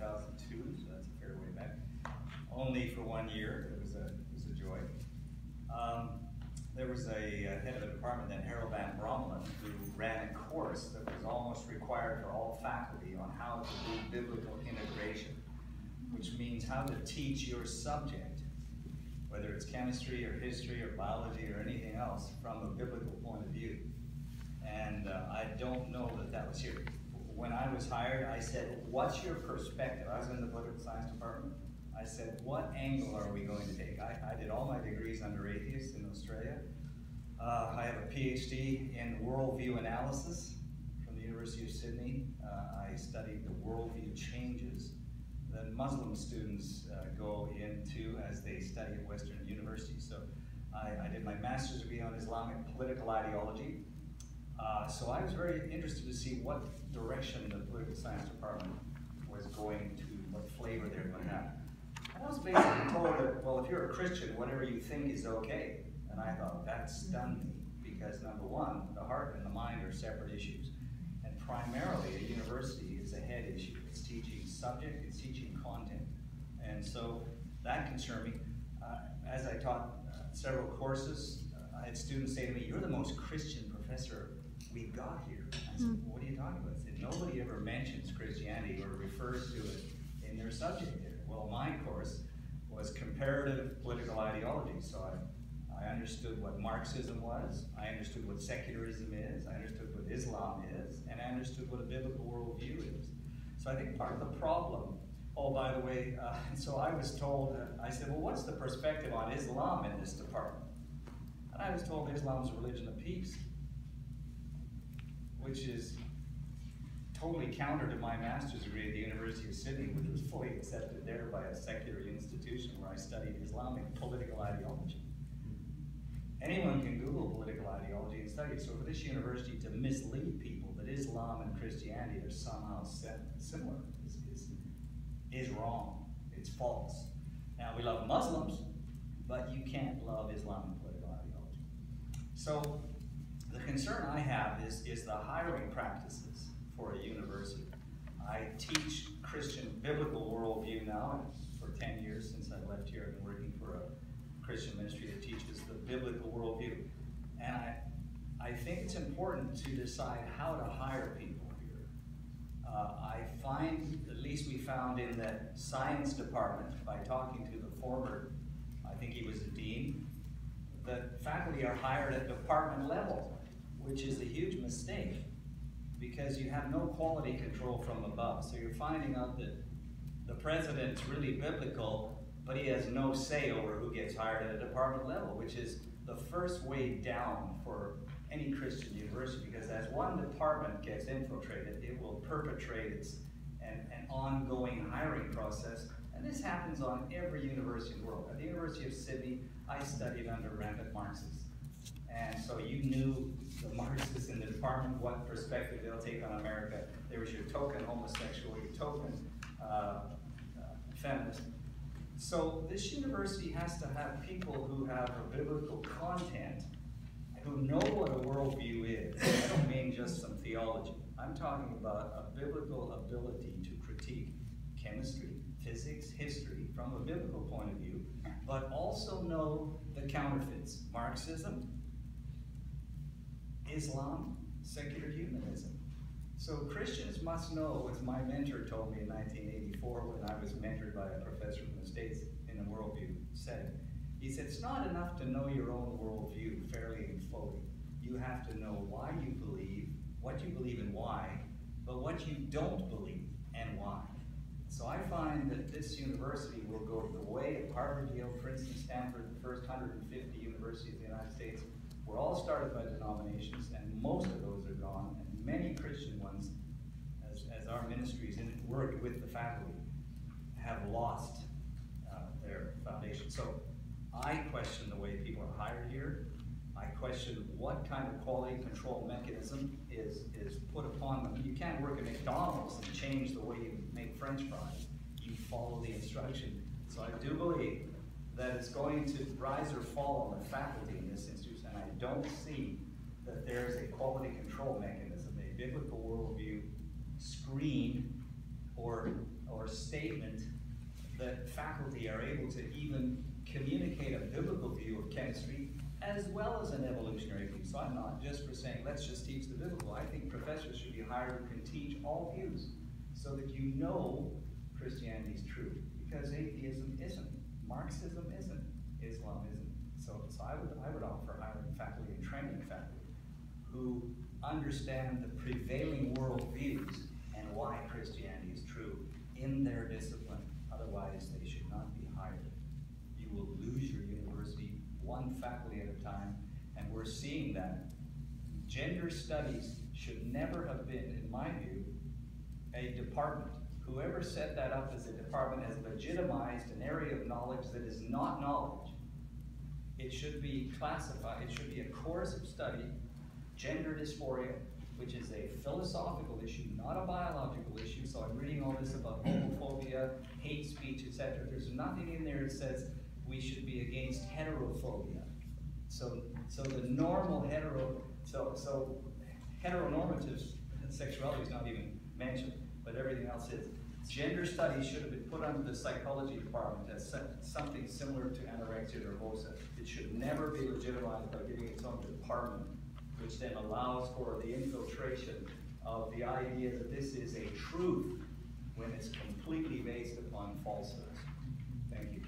2002, so that's a fair way back. Only for 1 year. It was a joy. There was a head of a department then, Harold Van Bromelen, who ran a course that was almost required for all faculty on how to do biblical integration, which means how to teach your subject, whether it's chemistry or history or biology or anything else, from a biblical point of view. And I don't know that that was here. When I was hired, I said, what's your perspective? I was in the political science department. I said, what angle are we going to take? I did all my degrees under atheists in Australia. I have a PhD in worldview analysis from the University of Sydney. I studied the worldview changes that Muslim students go into as they study at Western universities. So I did my master's degree on Islamic political ideology. So I was very interested to see what direction the political science department was going to, what flavor they were going to have. And I was basically told that, well, if you're a Christian, whatever you think is okay. And I thought, that stunned me, because number one, the heart and the mind are separate issues. And primarily, a university is a head issue. It's teaching subject, it's teaching content. And so that concerned me. As I taught several courses, I had students say to me, you're the most Christian professor we've got here. I said, well, what are you talking about? I said, nobody ever mentions Christianity or refers to it in their subject area. Well, my course was comparative political ideology, so I understood what Marxism was, I understood what secularism is, I understood what Islam is, and I understood what a biblical worldview is. So I think part of the problem, oh, by the way, so I was told, I said, well, what's the perspective on Islam in this department? And I was told Islam is a religion of peace, which is totally counter to my master's degree at the University of Sydney, which was fully accepted there by a secular institution where I studied Islamic political ideology. Anyone can Google political ideology and study it. So for this university to mislead people that Islam and Christianity are somehow similar is wrong. It's false. Now, we love Muslims, but you can't love Islamic political ideology. So the concern I have is the hiring practices for a university. I teach Christian biblical worldview now. For 10 years since I left here, I've been working for a Christian ministry that teaches the biblical worldview. And I think it's important to decide how to hire people here. I find, at least we found in that science department, by talking to the former, I think he was a dean, that faculty are hired at department level, which is a huge mistake because you have no quality control from above. So you're finding out that the president's really biblical, but he has no say over who gets hired at a department level, which is the first way down for any Christian university, because as one department gets infiltrated, it will perpetrate an ongoing hiring process. And this happens on every university in the world. At the University of Sydney, I studied under rampant Marxists. And so you knew the Marxists in the department, what perspective they'll take on America. There was your token homosexual, your token feminist. So this university has to have people who have a biblical content, who know what a worldview is. I don't mean just some theology. I'm talking about a biblical ability to critique chemistry, physics, history from a biblical point of view, but also know the counterfeits. Marxism, Islam, secular humanism. So Christians must know, as my mentor told me in 1984 when I was mentored by a professor from the States in a worldview setting. He said, it's not enough to know your own worldview fairly and fully. You have to know why you believe, what you believe and why, but what you don't believe and why. So I find that this university will go the way of Harvard, Yale, Princeton, Stanford, the first 150 universities in the United States. We're all started by denominations, and most of those are gone, and many Christian ones, as our ministries work with the faculty, have lost their foundation. So I question the way people are hired here. I question what kind of quality control mechanism is put upon them. You can't work at McDonald's and change the way you make French fries. You follow the instruction. So I do believe that it's going to rise or fall on the faculty in this institution, and I don't see that there's a quality control mechanism, a biblical worldview screen or statement that faculty are able to even communicate a biblical view of chemistry as well as an evolutionary view. So I'm not just for saying, let's just teach the biblical. I think professors should be hired who can teach all views so that you know Christianity is true. Because atheism isn't, Marxism isn't, Islam isn't. So I would offer hiring faculty and training faculty who understand the prevailing world views and why Christianity is true in their discipline. Otherwise, they should not be hired. You will lose your university one faculty at a time, and we're seeing that. Gender studies should never have been, in my view, a department. Whoever set that up as a department has legitimized an area of knowledge that is not knowledge. It should be classified, it should be a course of study, gender dysphoria, which is a philosophical issue, not a biological issue. So I'm reading all this about homophobia, hate speech, etc. There's nothing in there that says we should be against heterophobia. So the normal heteronormative sexuality is not even mentioned, but everything else is. Gender studies should have been put under the psychology department as something similar to anorexia nervosa. It should never be legitimized by giving its own department, which then allows for the infiltration of the idea that this is a truth when it's completely based upon falsehoods. Thank you.